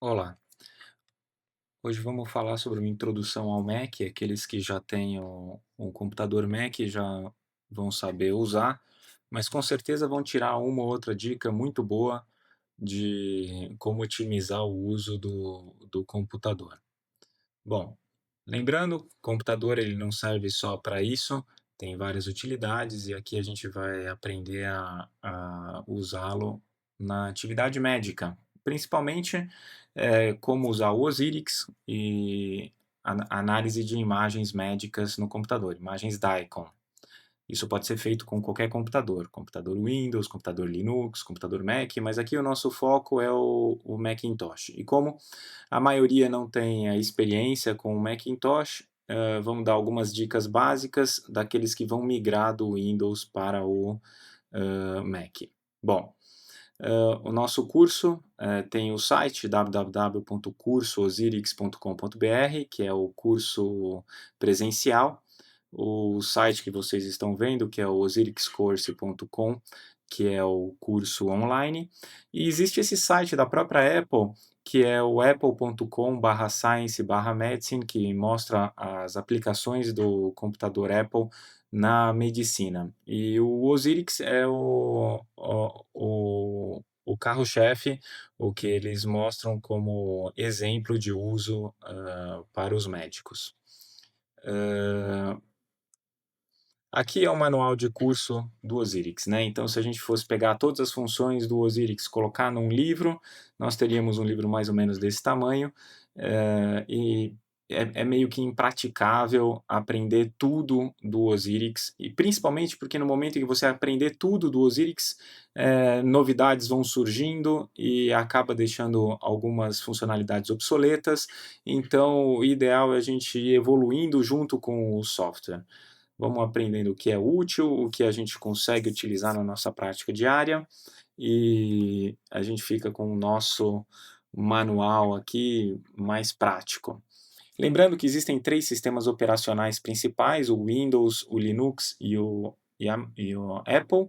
Olá, hoje vamos falar sobre uma introdução ao Mac. Aqueles que já têm um computador Mac já vão saber usar, mas com certeza vão tirar uma ou outra dica muito boa de como otimizar o uso do computador. Bom, lembrando, o computador ele não serve só para isso, tem várias utilidades e aqui a gente vai aprender a usá-lo na atividade médica, principalmente como usar o Osiris e análise de imagens médicas no computador, imagens DICOM. Isso pode ser feito com qualquer computador, computador Windows, computador Linux, computador Mac, mas aqui o nosso foco é o Macintosh. E como a maioria não tem a experiência com o Macintosh, vamos dar algumas dicas básicas daqueles que vão migrar do Windows para o Mac. Bom, o nosso curso tem o site www.cursoosirix.com.br, que é o curso presencial. O site que vocês estão vendo, que é o osirixcourse.com, que é o curso online. E existe esse site da própria Apple, que é o apple.com/science/medicine, que mostra as aplicações do computador Apple na medicina. E o Osiris é o carro-chefe, o que eles mostram como exemplo de uso para os médicos. Aqui é o manual de curso do Osiris, né? Então, se a gente fosse pegar todas as funções do Osiris, colocar num livro, nós teríamos um livro mais ou menos desse tamanho, e é meio que impraticável aprender tudo do Osiris, e principalmente porque no momento em que você aprender tudo do Osiris, novidades vão surgindo e acaba deixando algumas funcionalidades obsoletas, então o ideal é a gente ir evoluindo junto com o software. Vamos aprendendo o que é útil, o que a gente consegue utilizar na nossa prática diária e a gente fica com o nosso manual aqui mais prático. Lembrando que existem três sistemas operacionais principais, o Windows, o Linux e o Apple.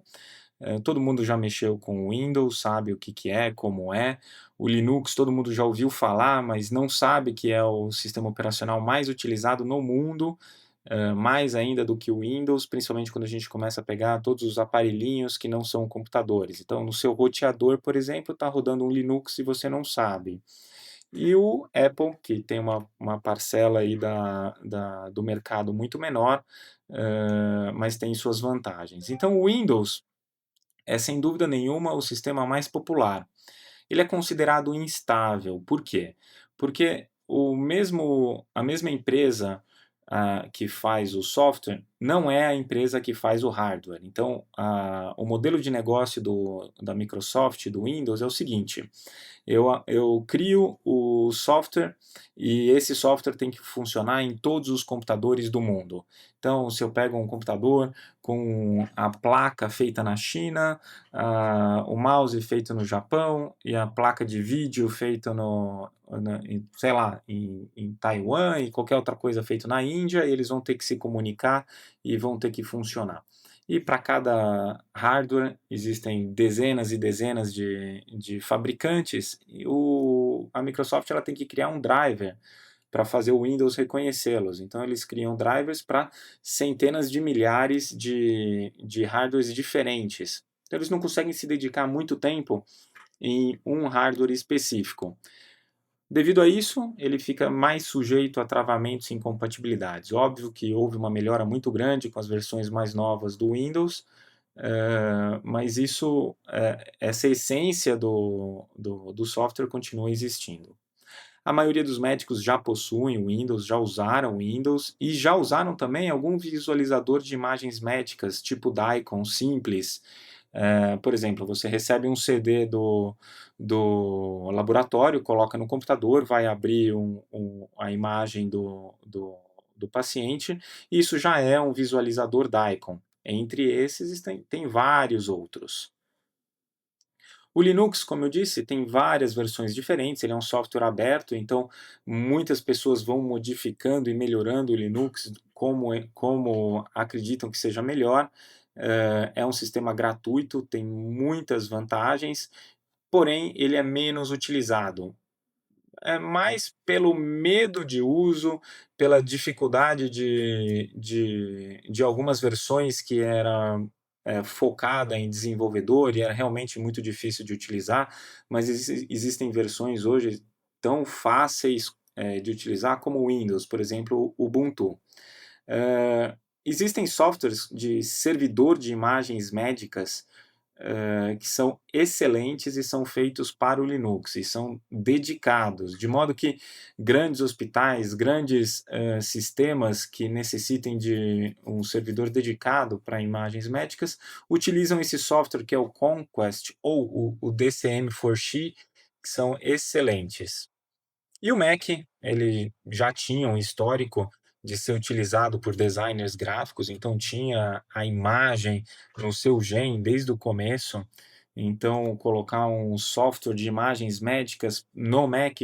Todo mundo já mexeu com o Windows, sabe o que é, como é. O Linux todo mundo já ouviu falar, mas não sabe que é o sistema operacional mais utilizado no mundo, mais ainda do que o Windows, principalmente quando a gente começa a pegar todos os aparelhinhos que não são computadores. Então, no seu roteador, por exemplo, está rodando um Linux e você não sabe. E o Apple, que tem uma parcela aí do mercado muito menor, mas tem suas vantagens. Então, o Windows é, sem dúvida nenhuma, o sistema mais popular. Ele é considerado instável. Por quê? Porque a mesma empresa que faz o software não é a empresa que faz o hardware. Então, o modelo de negócio da Microsoft, do Windows, é o seguinte: eu crio o software e esse software tem que funcionar em todos os computadores do mundo. Então, se eu pego um computador com a placa feita na China, o mouse feito no Japão e a placa de vídeo feita sei lá, em Taiwan e qualquer outra coisa feita na Índia, eles vão ter que se comunicar e vão ter que funcionar. E para cada hardware existem dezenas e dezenas de fabricantes. E a Microsoft ela tem que criar um driver para fazer o Windows reconhecê-los. Então eles criam drivers para centenas de milhares de hardwares diferentes. Então eles não conseguem se dedicar muito tempo em um hardware específico. Devido a isso, ele fica mais sujeito a travamentos e incompatibilidades. Óbvio que houve uma melhora muito grande com as versões mais novas do Windows, mas essa essência do software continua existindo. A maioria dos médicos já possuem o Windows, já usaram o Windows e já usaram também algum visualizador de imagens médicas, tipo DICOM, simples. Por exemplo, você recebe um CD do laboratório, coloca no computador, vai abrir a imagem do paciente, e isso já é um visualizador DICOM. Entre esses tem vários outros. O Linux, como eu disse, tem várias versões diferentes, ele é um software aberto, então muitas pessoas vão modificando e melhorando o Linux como acreditam que seja melhor. É um sistema gratuito, tem muitas vantagens, porém ele é menos utilizado. É mais pelo medo de uso, pela dificuldade de algumas versões que era, focada em desenvolvedor e era realmente muito difícil de utilizar, mas existem versões hoje tão fáceis, de utilizar como o Windows, por exemplo, o Ubuntu. Existem softwares de servidor de imagens médicas que são excelentes e são feitos para o Linux e são dedicados, de modo que grandes hospitais, grandes sistemas que necessitem de um servidor dedicado para imagens médicas utilizam esse software que é o Conquest ou o DCM4X, que são excelentes. E o Mac, ele já tinha um histórico de ser utilizado por designers gráficos, então tinha a imagem no seu gen desde o começo. Então, colocar um software de imagens médicas no Mac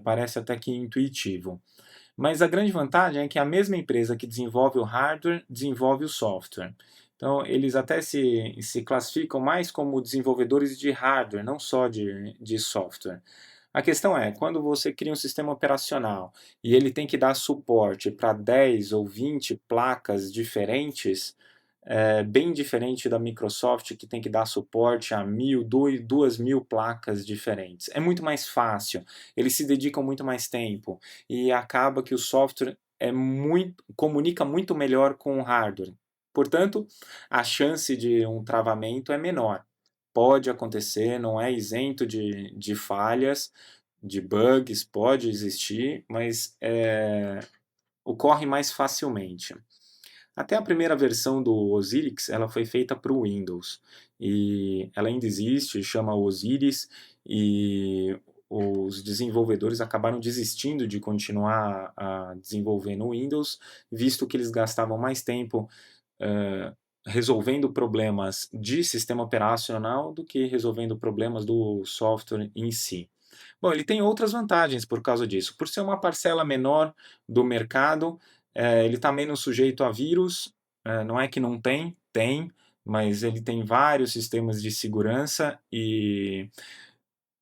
parece até que intuitivo. Mas a grande vantagem é que a mesma empresa que desenvolve o hardware desenvolve o software. Então, eles até se classificam mais como desenvolvedores de hardware, não só de software. A questão é, quando você cria um sistema operacional e ele tem que dar suporte para 10 ou 20 placas diferentes, bem diferente da Microsoft, que tem que dar suporte a 1.000, 2.000 placas diferentes. É muito mais fácil, eles se dedicam muito mais tempo e acaba que o software comunica muito melhor com o hardware. Portanto, a chance de um travamento é menor. Pode acontecer, não é isento de falhas, de bugs, pode existir, mas ocorre mais facilmente. Até a primeira versão do Osiris, ela foi feita para o Windows, e ela ainda existe, chama Osiris, e os desenvolvedores acabaram desistindo de continuar a desenvolver no Windows, visto que eles gastavam mais tempo eh, resolvendo problemas de sistema operacional do que resolvendo problemas do software em si. Bom, ele tem outras vantagens por causa disso. Por ser uma parcela menor do mercado, ele está menos sujeito a vírus. Não é que não tem, tem, mas ele tem vários sistemas de segurança e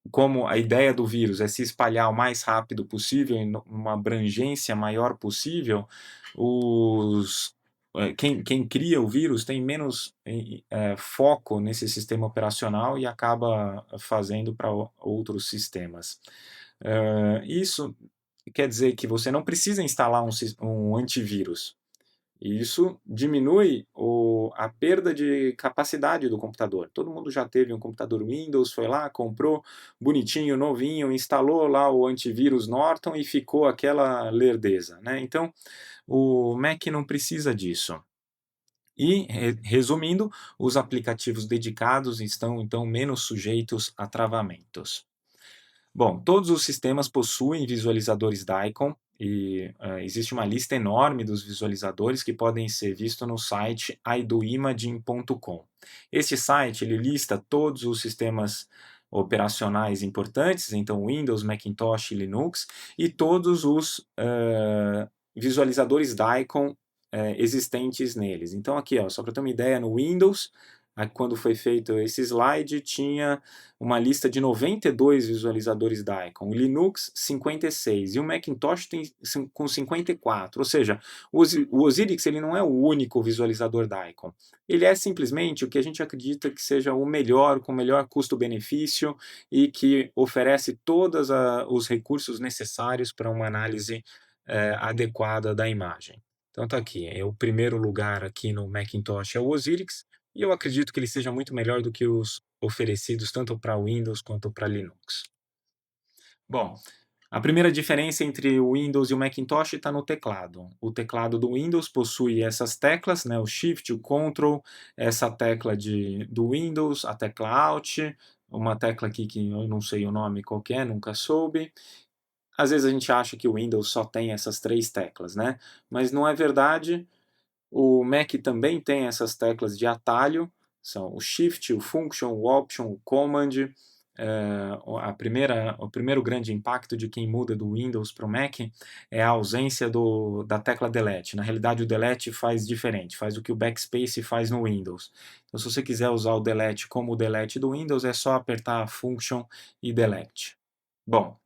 como a ideia do vírus é se espalhar o mais rápido possível, em uma abrangência maior possível, quem cria o vírus tem menos foco nesse sistema operacional e acaba fazendo para outros sistemas. Isso quer dizer que você não precisa instalar um antivírus. E isso diminui a perda de capacidade do computador. Todo mundo já teve um computador Windows, foi lá, comprou, bonitinho, novinho, instalou lá o antivírus Norton e ficou aquela lerdeza, né? Então, o Mac não precisa disso. E, resumindo, os aplicativos dedicados estão então menos sujeitos a travamentos. Bom, todos os sistemas possuem visualizadores DICOM e existe uma lista enorme dos visualizadores que podem ser vistos no site idoimaging.com. Este site ele lista todos os sistemas operacionais importantes, então Windows, Macintosh e Linux, e todos os visualizadores DICOM existentes neles. Então aqui, ó, só para ter uma ideia, no Windows, quando foi feito esse slide, tinha uma lista de 92 visualizadores DICOM, o Linux 56 e o Macintosh tem com 54, ou seja, o Osiris ele não é o único visualizador DICOM, ele é simplesmente o que a gente acredita que seja o melhor, com o melhor custo-benefício e que oferece todos os recursos necessários para uma análise adequada da imagem. Então tá aqui, o primeiro lugar aqui no Macintosh é o Osiris, e eu acredito que ele seja muito melhor do que os oferecidos tanto para Windows quanto para Linux. Bom, a primeira diferença entre o Windows e o Macintosh está no teclado. O teclado do Windows possui essas teclas, né, o Shift, o Ctrl, essa tecla do Windows, a tecla Alt, uma tecla aqui que eu não sei o nome qual é, nunca soube. Às vezes a gente acha que o Windows só tem essas três teclas, né? Mas não é verdade. O Mac também tem essas teclas de atalho, são o Shift, o Function, o Option, o Command. O primeiro grande impacto de quem muda do Windows para o Mac é a ausência da tecla Delete. Na realidade, o Delete faz diferente, faz o que o Backspace faz no Windows. Então, se você quiser usar o Delete como o Delete do Windows, é só apertar Function e Delete. Bom,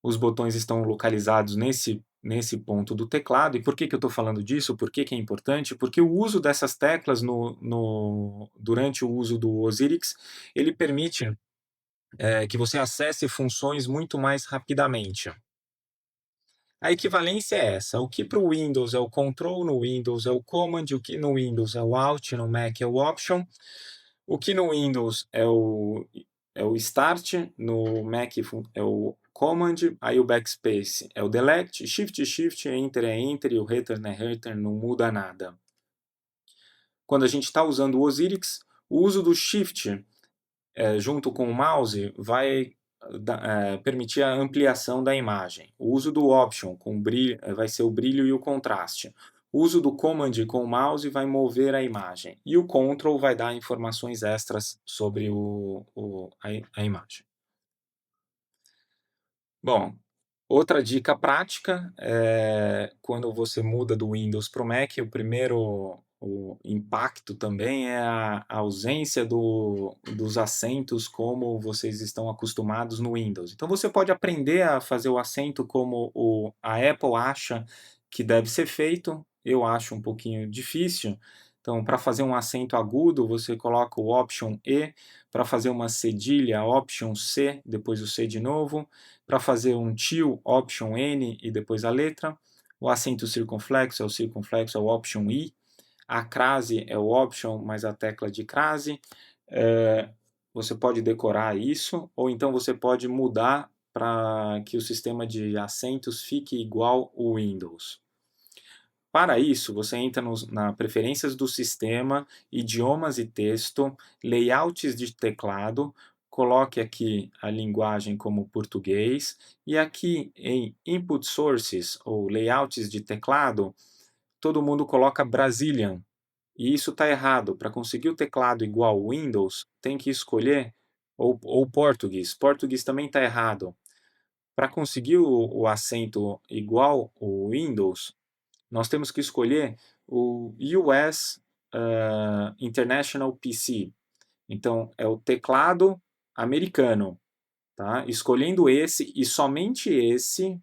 os botões estão localizados nesse ponto do teclado. E por que eu estou falando disso? Por que é importante? Porque o uso dessas teclas durante o uso do Osiris, ele permite que você acesse funções muito mais rapidamente. A equivalência é essa. O que para o Windows é o Control, no Windows é o Command, o que no Windows é o Alt, no Mac é o Option, o que no Windows é o Start, no Mac é o Command, aí o Backspace é o Delete, Shift, Shift, Enter é Enter e o Return é Return, não muda nada. Quando a gente está usando o Osiris, o uso do Shift junto com o mouse vai permitir a ampliação da imagem. O uso do Option com brilho, vai ser o brilho e o contraste. O uso do Command com o mouse vai mover a imagem. E o Control vai dar informações extras sobre a imagem. Bom, outra dica prática é quando você muda do Windows para o Mac, o impacto também é a ausência dos acentos como vocês estão acostumados no Windows. Então você pode aprender a fazer o acento como a Apple acha que deve ser feito. Eu acho um pouquinho difícil. Então, para fazer um acento agudo, você coloca o Option E. Para fazer uma cedilha, Option C, depois o C de novo. Para fazer um til, Option N e depois a letra. O acento circunflexo é o Option I. A crase é o Option mais a tecla de crase. Você pode decorar isso, ou então você pode mudar para que o sistema de acentos fique igual o Windows. Para isso, você entra na preferências do sistema, idiomas e texto, layouts de teclado, coloque aqui a linguagem como português, e aqui em Input Sources, ou layouts de teclado, todo mundo coloca Brazilian, e isso está errado. Para conseguir o teclado igual ao Windows, tem que escolher, ou português. Português também está errado. Para conseguir o acento igual ao Windows, nós temos que escolher o US International PC. Então, é o teclado americano. Tá? Escolhendo esse e somente esse,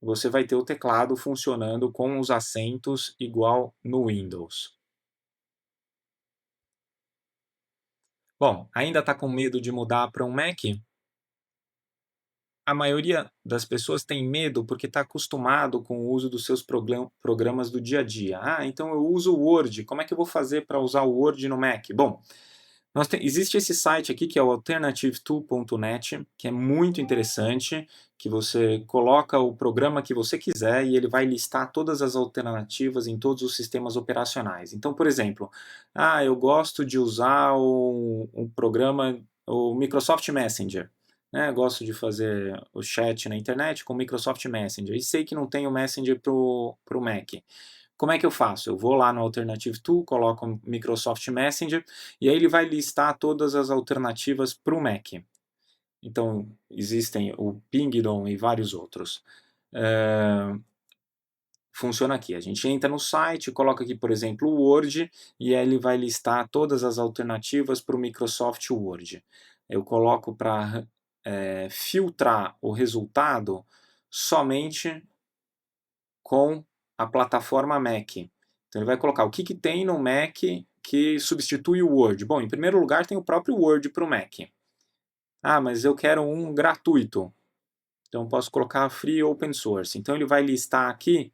você vai ter o teclado funcionando com os acentos igual no Windows. Bom, ainda está com medo de mudar para um Mac? A maioria das pessoas tem medo porque está acostumado com o uso dos seus programas do dia a dia. Ah, então eu uso o Word. Como é que eu vou fazer para usar o Word no Mac? Bom, existe esse site aqui que é o alternativetool.net, que é muito interessante, que você coloca o programa que você quiser e ele vai listar todas as alternativas em todos os sistemas operacionais. Então, por exemplo, eu gosto de usar um programa, o Microsoft Messenger. Né? Gosto de fazer o chat na internet com o Microsoft Messenger e sei que não tem o Messenger para o Mac. Como é que eu faço? Eu vou lá no Alternative Tool, coloco o Microsoft Messenger e aí ele vai listar todas as alternativas para o Mac. Então, existem o Pingdom e vários outros. Funciona aqui. A gente entra no site, coloca aqui, por exemplo, o Word e aí ele vai listar todas as alternativas para o Microsoft Word. Eu coloco para filtrar o resultado somente com a plataforma Mac. Então ele vai colocar o que tem no Mac que substitui o Word. Bom, em primeiro lugar tem o próprio Word para o Mac. Mas eu quero um gratuito. Então posso colocar Free Open Source. Então ele vai listar aqui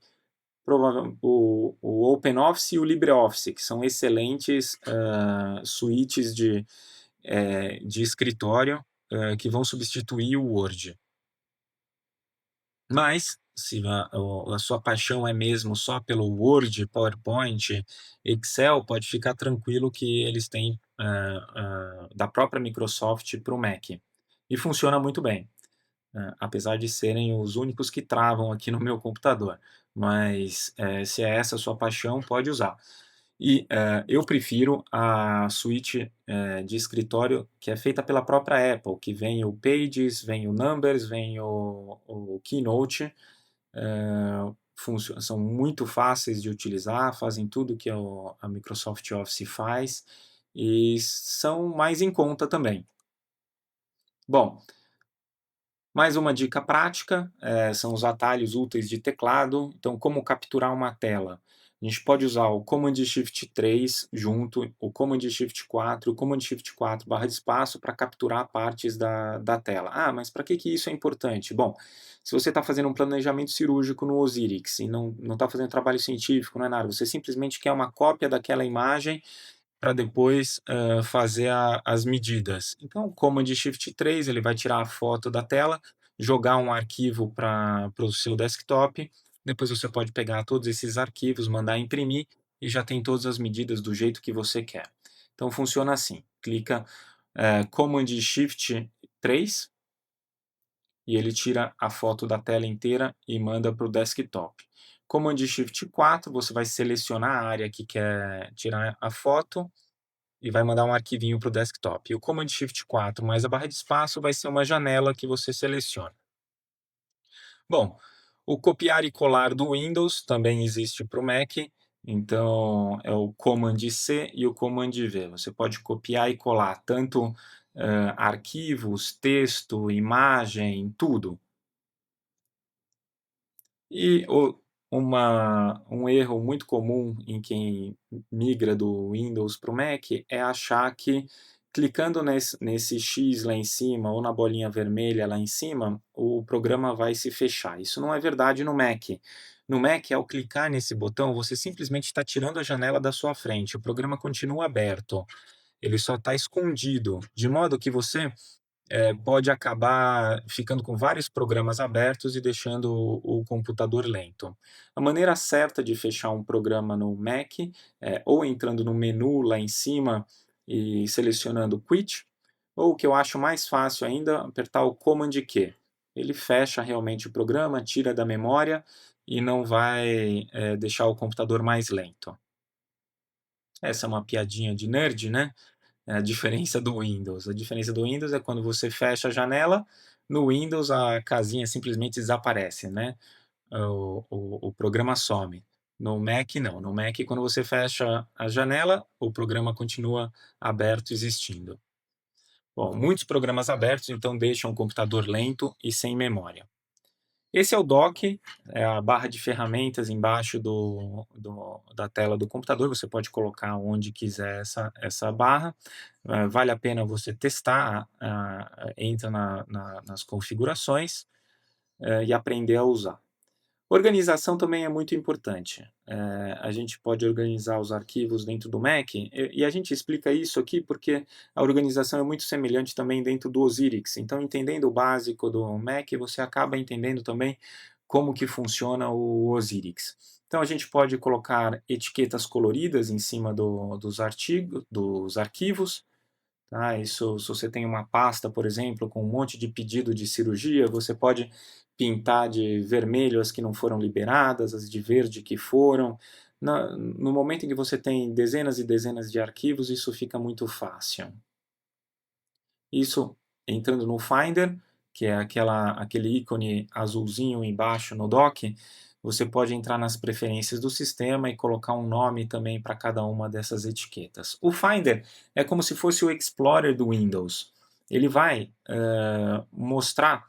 o OpenOffice e o LibreOffice, que são excelentes suítes de escritório que vão substituir o Word. Mas, se a sua paixão é mesmo só pelo Word, PowerPoint, Excel, pode ficar tranquilo que eles têm da própria Microsoft para o Mac. E funciona muito bem, apesar de serem os únicos que travam aqui no meu computador. Mas se é essa a sua paixão, pode usar. E eu prefiro a suíte de escritório que é feita pela própria Apple, que vem o Pages, vem o Numbers, vem o Keynote. São muito fáceis de utilizar, fazem tudo que a Microsoft Office faz e são mais em conta também. Bom, Mais uma dica prática, são os atalhos úteis de teclado. Então, como capturar uma tela? A gente pode usar o Command Shift 3 junto, o Command Shift 4, o Command Shift 4 barra de espaço para capturar partes da tela. Ah, mas para que isso é importante? Bom, se você está fazendo um planejamento cirúrgico no Osiris e não está fazendo trabalho científico, não é nada, você simplesmente quer uma cópia daquela imagem para depois fazer as medidas. Então, Command Shift 3, ele vai tirar a foto da tela, jogar um arquivo para o seu desktop, depois você pode pegar todos esses arquivos, mandar imprimir e já tem todas as medidas do jeito que você quer. Então funciona assim, clica Command Shift 3 e ele tira a foto da tela inteira e manda para o desktop. Command Shift 4, você vai selecionar a área que quer tirar a foto, e vai mandar um arquivinho para o desktop. E o Command Shift 4 mais a barra de espaço vai ser uma janela que você seleciona. Bom, o copiar e colar do Windows também existe para o Mac, então é o Command C e o Command V. Você pode copiar e colar tanto arquivos, texto, imagem, tudo. E um erro muito comum em quem migra do Windows para o Mac é achar que clicando nesse X lá em cima ou na bolinha vermelha lá em cima, o programa vai se fechar. Isso não é verdade no Mac. No Mac, ao clicar nesse botão, você simplesmente está tirando a janela da sua frente. O programa continua aberto. Ele só está escondido, de modo que você pode acabar ficando com vários programas abertos e deixando o computador lento. A maneira certa de fechar um programa no Mac é ou entrando no menu lá em cima e selecionando Quit, ou o que eu acho mais fácil ainda, apertar o Command Q. Ele fecha realmente o programa, tira da memória e não vai deixar o computador mais lento. Essa é uma piadinha de nerd, né? É a diferença do Windows. A diferença do Windows é quando você fecha a janela, no Windows a casinha simplesmente desaparece, né? O programa some. No Mac, não. No Mac, quando você fecha a janela, o programa continua aberto, existindo. Bom, muitos programas abertos, então, deixam o computador lento e sem memória. Esse é o dock, é a barra de ferramentas embaixo da tela do computador. Você pode colocar onde quiser essa barra. Vale a pena você testar, entra nas configurações e aprender a usar. Organização também é muito importante. A gente pode organizar os arquivos dentro do Mac, e a gente explica isso aqui porque a organização é muito semelhante também dentro do Osiris. Então, entendendo o básico do Mac, você acaba entendendo também como que funciona o Osiris. Então, a gente pode colocar etiquetas coloridas em cima dos arquivos. Tá? Isso, se você tem uma pasta, por exemplo, com um monte de pedido de cirurgia, você pode pintar de vermelho as que não foram liberadas, as de verde que foram. No momento em que você tem dezenas e dezenas de arquivos, isso fica muito fácil. Isso entrando no Finder, que é aquele ícone azulzinho embaixo no dock, você pode entrar nas preferências do sistema e colocar um nome também para cada uma dessas etiquetas. O Finder é como se fosse o Explorer do Windows. Ele vai mostrar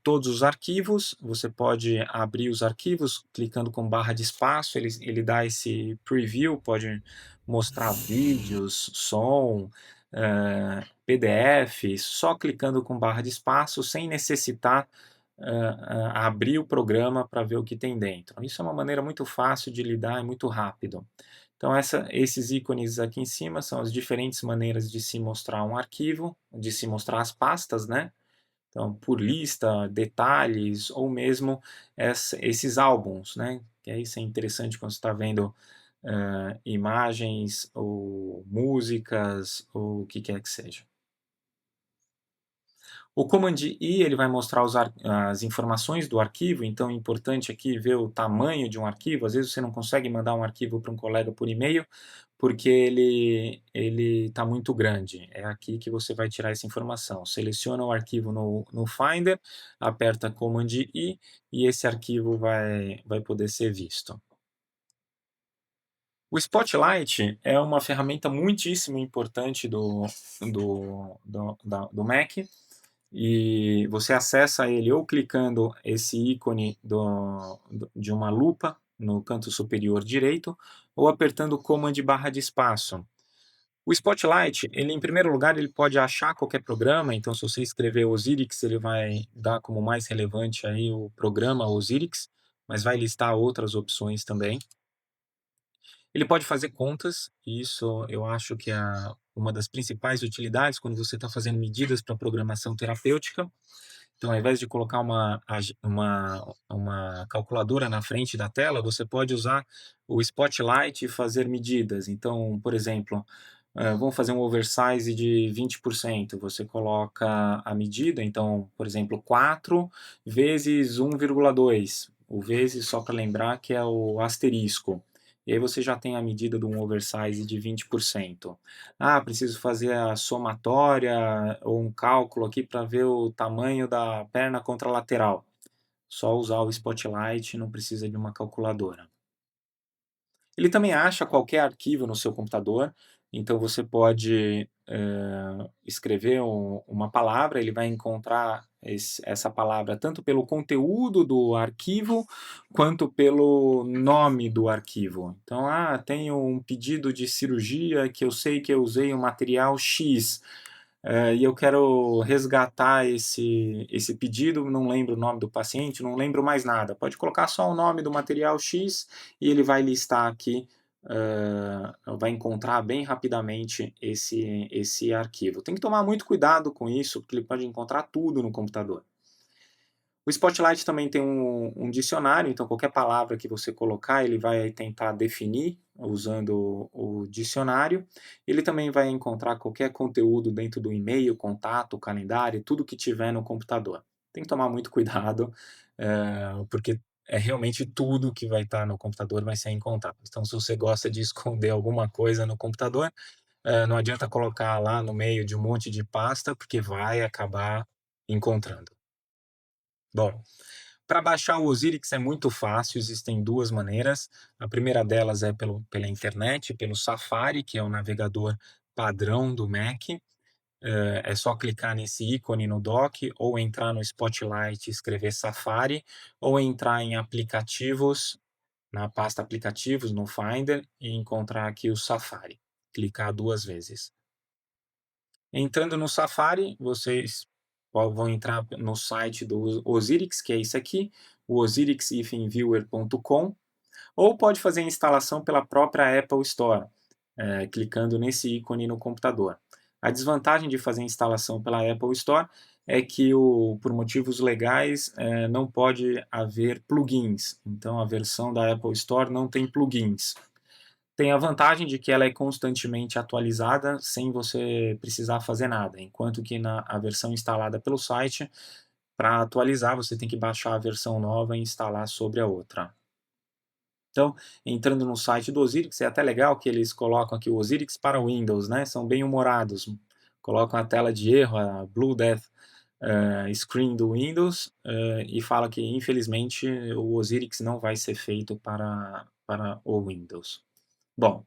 todos os arquivos. Você pode abrir os arquivos clicando com barra de espaço, ele dá esse preview, pode mostrar vídeos, som, PDF, só clicando com barra de espaço, sem necessitar abrir o programa para ver o que tem dentro. Isso é uma maneira muito fácil de lidar e muito rápido. Então, esses ícones aqui em cima são as diferentes maneiras de se mostrar um arquivo, de se mostrar as pastas, né? Então, por lista, detalhes, ou mesmo esses álbuns, né? Que aí isso é interessante quando você está vendo imagens ou músicas ou o que quer que seja. O Command I ele vai mostrar as informações do arquivo, então é importante aqui ver o tamanho de um arquivo. Às vezes você não consegue mandar um arquivo para um colega por e-mail, porque ele está muito grande. É aqui que você vai tirar essa informação. Seleciona o arquivo no Finder, aperta Command I e esse arquivo vai poder ser visto. O Spotlight é uma ferramenta muitíssimo importante do Mac. e você acessa ele ou clicando esse ícone de uma lupa no canto superior direito, ou apertando o Command barra de espaço. O Spotlight, ele em primeiro lugar, ele pode achar qualquer programa, então se você escrever Osiris, ele vai dar como mais relevante aí o programa Osiris, mas vai listar outras opções também. Ele pode fazer contas, e isso eu acho que é uma das principais utilidades quando você está fazendo medidas para programação terapêutica. Então, ao invés de colocar uma calculadora na frente da tela, você pode usar o Spotlight e fazer medidas. Então, por exemplo, vamos fazer um oversize de 20%. Você coloca a medida, então, por exemplo, 4 vezes 1,2. O vezes, só para lembrar, que é o asterisco. E aí você já tem a medida de um oversize de 20%. Ah, preciso fazer a somatória ou um cálculo aqui para ver o tamanho da perna contralateral. Só usar o Spotlight, não precisa de uma calculadora. Ele também acha qualquer arquivo no seu computador, então você pode escrever uma palavra, ele vai encontrar essa palavra tanto pelo conteúdo do arquivo quanto pelo nome do arquivo. Então, tenho um pedido de cirurgia que eu sei que eu usei um material X. E eu quero resgatar esse pedido, não lembro o nome do paciente, não lembro mais nada. Pode colocar só o nome do material X e ele vai listar aqui, vai encontrar bem rapidamente esse arquivo. Tem que tomar muito cuidado com isso, porque ele pode encontrar tudo no computador. O Spotlight também tem um dicionário, então qualquer palavra que você colocar, ele vai tentar definir usando o dicionário. Ele também vai encontrar qualquer conteúdo dentro do e-mail, contato, calendário, tudo que tiver no computador. Tem que tomar muito cuidado, porque é realmente tudo que vai estar no computador vai ser encontrado. Então, se você gosta de esconder alguma coisa no computador, não adianta colocar lá no meio de um monte de pasta, porque vai acabar encontrando. Bom, para baixar o Osiris é muito fácil, existem duas maneiras. A primeira delas é pela internet, pelo Safari, que é o navegador padrão do Mac. É só clicar nesse ícone no dock, ou entrar no Spotlight e escrever Safari, ou entrar em aplicativos, na pasta aplicativos, no Finder, e encontrar aqui o Safari. Clicar duas vezes. Entrando no Safari, vocês vão entrar no site do Osiris, que é esse aqui, o osiris-viewer.com, ou pode fazer a instalação pela própria Apple Store, clicando nesse ícone no computador. A desvantagem de fazer a instalação pela Apple Store é que, por motivos legais, não pode haver plugins. Então, a versão da Apple Store não tem plugins. Tem a vantagem de que ela é constantemente atualizada sem você precisar fazer nada, enquanto que a versão instalada pelo site, para atualizar, você tem que baixar a versão nova e instalar sobre a outra. Então, entrando no site do Osiris, é até legal que eles colocam aqui o Osiris para Windows, né? São bem humorados. Colocam a tela de erro, a Blue Death Screen do Windows, e fala que, infelizmente, o Osiris não vai ser feito para o Windows. Bom,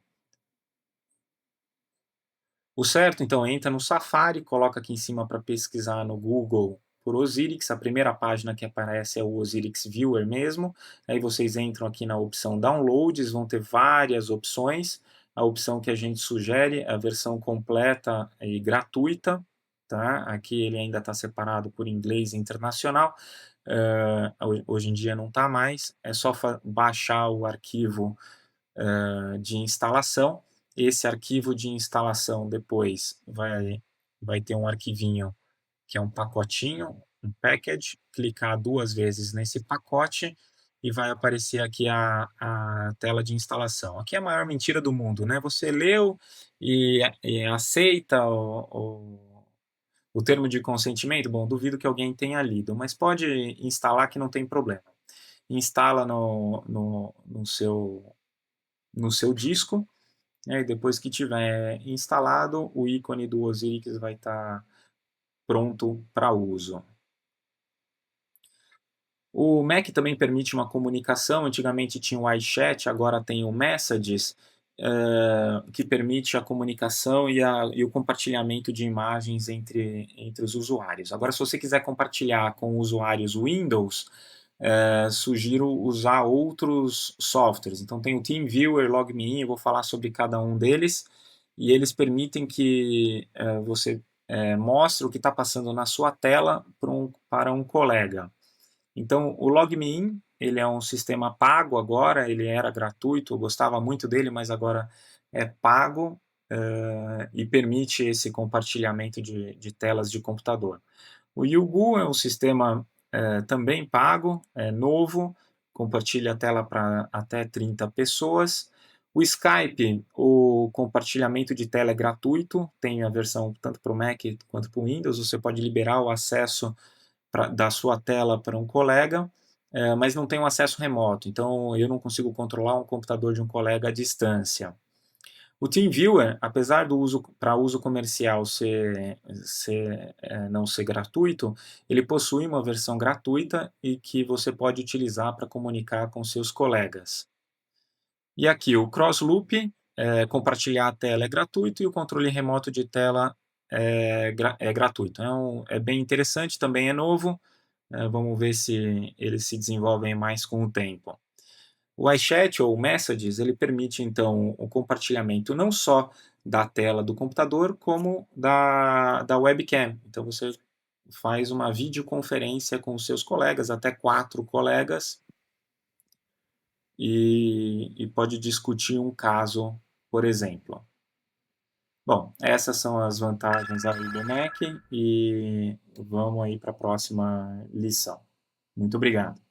o certo, então, entra no Safari, coloca aqui em cima para pesquisar no Google por Osiris. A primeira página que aparece é o Osiris Viewer mesmo. Aí vocês entram aqui na opção Downloads, vão ter várias opções. A opção que a gente sugere é a versão completa e gratuita. Tá? Aqui ele ainda está separado por inglês e internacional. Hoje em dia não está mais. É só baixar o arquivo de instalação. Esse arquivo de instalação depois vai ter um arquivinho que é um pacotinho, um package, clicar duas vezes nesse pacote e vai aparecer aqui a tela de instalação. Aqui é a maior mentira do mundo, né? Você leu e aceita o termo de consentimento? Bom, duvido que alguém tenha lido, mas pode instalar que não tem problema. Instala no seu disco, e depois que tiver instalado, o ícone do Osiris vai estar pronto para uso. O Mac também permite uma comunicação, antigamente tinha o iChat, agora tem o Messages, que permite a comunicação e o compartilhamento de imagens entre os usuários. Agora, se você quiser compartilhar com usuários Windows, sugiro usar outros softwares. Então, tem o TeamViewer, LogMeIn, eu vou falar sobre cada um deles, e eles permitem que você mostre o que está passando na sua tela para um colega. Então, o LogMeIn, ele é um sistema pago agora, ele era gratuito, eu gostava muito dele, mas agora é pago e permite esse compartilhamento de telas de computador. O Yugu é um sistema também pago, é novo, compartilha a tela para até 30 pessoas. O Skype, o compartilhamento de tela é gratuito, tem a versão tanto para o Mac quanto para o Windows, você pode liberar o acesso da sua tela para um colega, mas não tem um acesso remoto, então eu não consigo controlar um computador de um colega à distância. O TeamViewer, apesar do uso para uso comercial não ser gratuito, ele possui uma versão gratuita e que você pode utilizar para comunicar com seus colegas. E aqui o Crossloop, compartilhar a tela é gratuito e o controle remoto de tela é gratuito. É bem interessante, também é novo, vamos ver se eles se desenvolvem mais com o tempo. O iChat ou Messages, ele permite, então, o compartilhamento não só da tela do computador, como da webcam. Então, você faz uma videoconferência com os seus colegas, até 4 colegas, e pode discutir um caso, por exemplo. Bom, essas são as vantagens aí do Mac e vamos aí para a próxima lição. Muito obrigado.